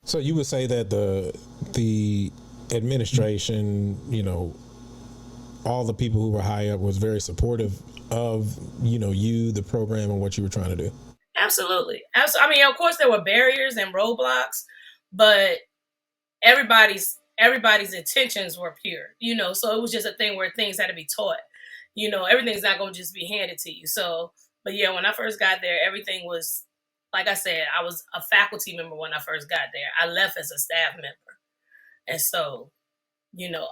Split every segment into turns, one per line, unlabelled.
So you would say that the administration, all the people who were high up was very supportive of you, the program, and what you were trying to do.
Absolutely. I mean, of course, there were barriers and roadblocks, but everybody's intentions were pure. So it was just a thing where things had to be taught. Everything's not going to just be handed to you. So, but yeah, when I first got there, everything was, like I said, I was a faculty member when I first got there. I left as a staff member. And so,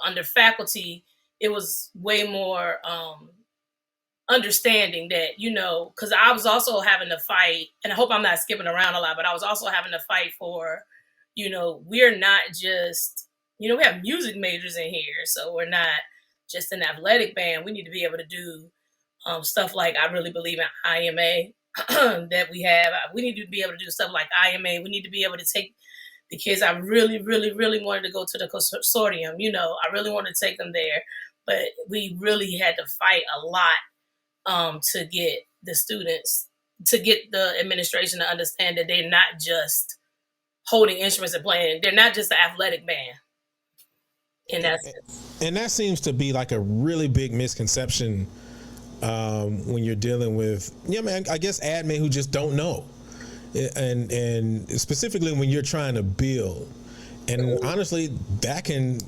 under faculty, it was way more understanding that, because I was also having to fight, and I hope I'm not skipping around a lot, but I was also having to fight for, we're not just, we have music majors in here, so we're not just an athletic band. We need to be able to do stuff like, I really believe in IMA that we have. We need to be able to do stuff like IMA. We need to be able to take the kids. I really, really, really wanted to go to the consortium. I really wanted to take them there, but we really had to fight a lot to get the students, to get the administration to understand that they're not just holding instruments and playing. They're not just an athletic band. In that sense.
And that seems to be like a really big misconception when you're dealing with, I guess admin who just don't know. And specifically when you're trying to build. And honestly, that can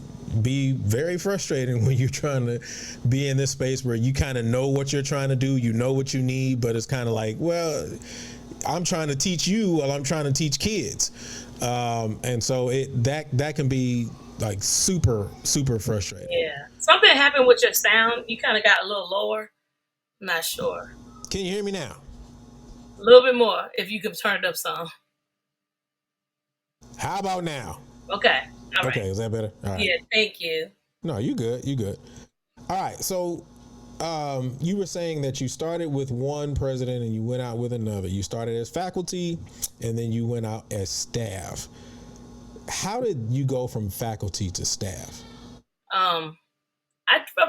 be very frustrating when you're trying to be in this space where you kind of know what you're trying to do, you know what you need, but it's kind of like, well, I'm trying to teach you while I'm trying to teach kids. And so that can be like super, super frustrating.
Yeah. Something happened with your sound. You kind of got a little lower. I'm not sure.
Can you hear me now?
A little bit more if you could turn it up some.
How about now?
Okay. All right.
Okay, is that better? All right.
Yeah, thank you.
No, you good. You good. All right. So you were saying that you started with one president and you went out with another. You started as faculty and then you went out as staff. How did you go from faculty to staff?
I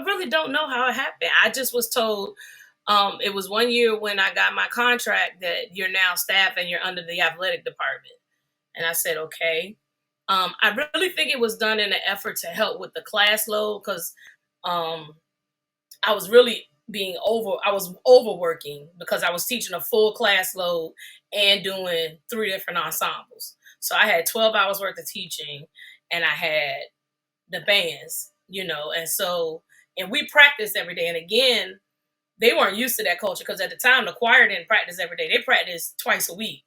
really don't know how it happened. I just was told it was 1 year when I got my contract that you're now staff and you're under the athletic department. And I said, okay. I really think it was done in an effort to help with the class load because I was really I was overworking because I was teaching a full class load and doing 3 different ensembles. So I had 12 hours worth of teaching and I had the bands, and we practiced every day. And again, they weren't used to that culture because at the time the choir didn't practice every day. They practiced twice a week,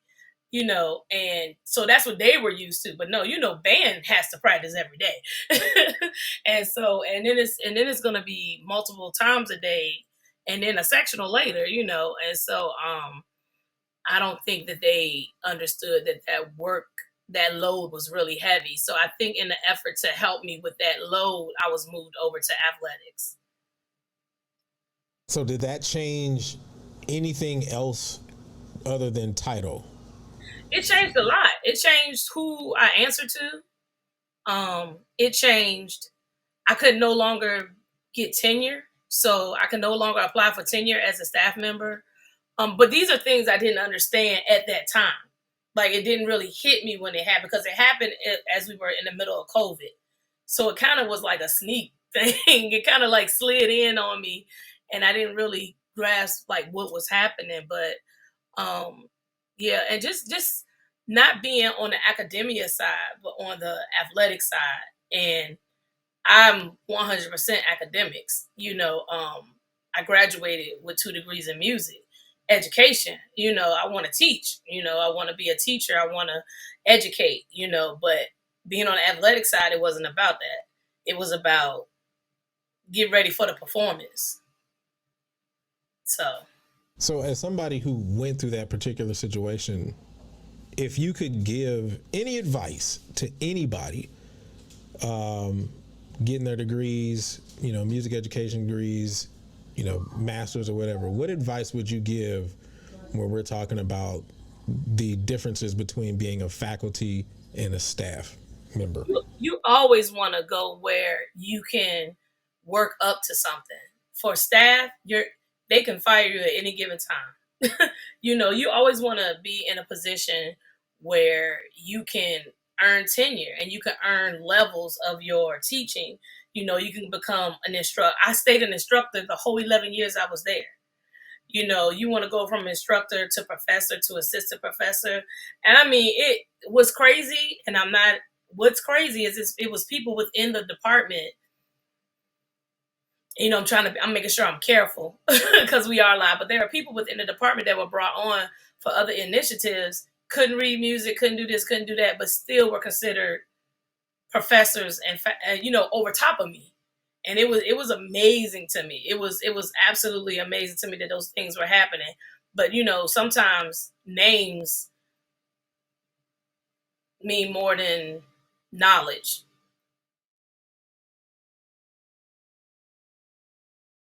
and so that's what they were used to. But no, band has to practice every day. and then it's gonna be multiple times a day and then a sectional later, and so I don't think that they understood that load was really heavy. So I think in the effort to help me with that load, I was moved over to athletics.
So did that change anything else other than title?
It changed a lot. It changed who I answered to. It changed. I could no longer get tenure, so I could no longer apply for tenure as a staff member. But these are things I didn't understand at that time. Like it didn't really hit me when it happened because it happened as we were in the middle of COVID. So it kind of was like a sneak thing. It kind of like slid in on me and I didn't really grasp like what was happening. But yeah, and just not being on the academia side, but on the athletic side. And I'm 100% academics. I graduated with 2 degrees in music education. I want to teach. I want to be a teacher. I want to educate. But being on the athletic side, it wasn't about that. It was about get ready for the performance.
So as somebody who went through that particular situation, if you could give any advice to anybody getting their degrees, music education degrees, masters or whatever, what advice would you give when we're talking about the differences between being a faculty and a staff member?
You always want to go where you can work up to something. For staff, they can fire you at any given time. You always want to be in a position where you can earn tenure and you can earn levels of your teaching. You know, you can become an instructor. I stayed an instructor the whole 11 years I was there. You know, you want to go from instructor to professor to assistant professor. And I mean, it was crazy. And what's crazy is it was people within the department. You know, I'm making sure I'm careful because we are live, but there are people within the department that were brought on for other initiatives, couldn't read music, couldn't do this, couldn't do that, but still were considered professors and you know, over top of me. And it was amazing to me. It was absolutely amazing to me that those things were happening. But you know, sometimes names mean more than knowledge.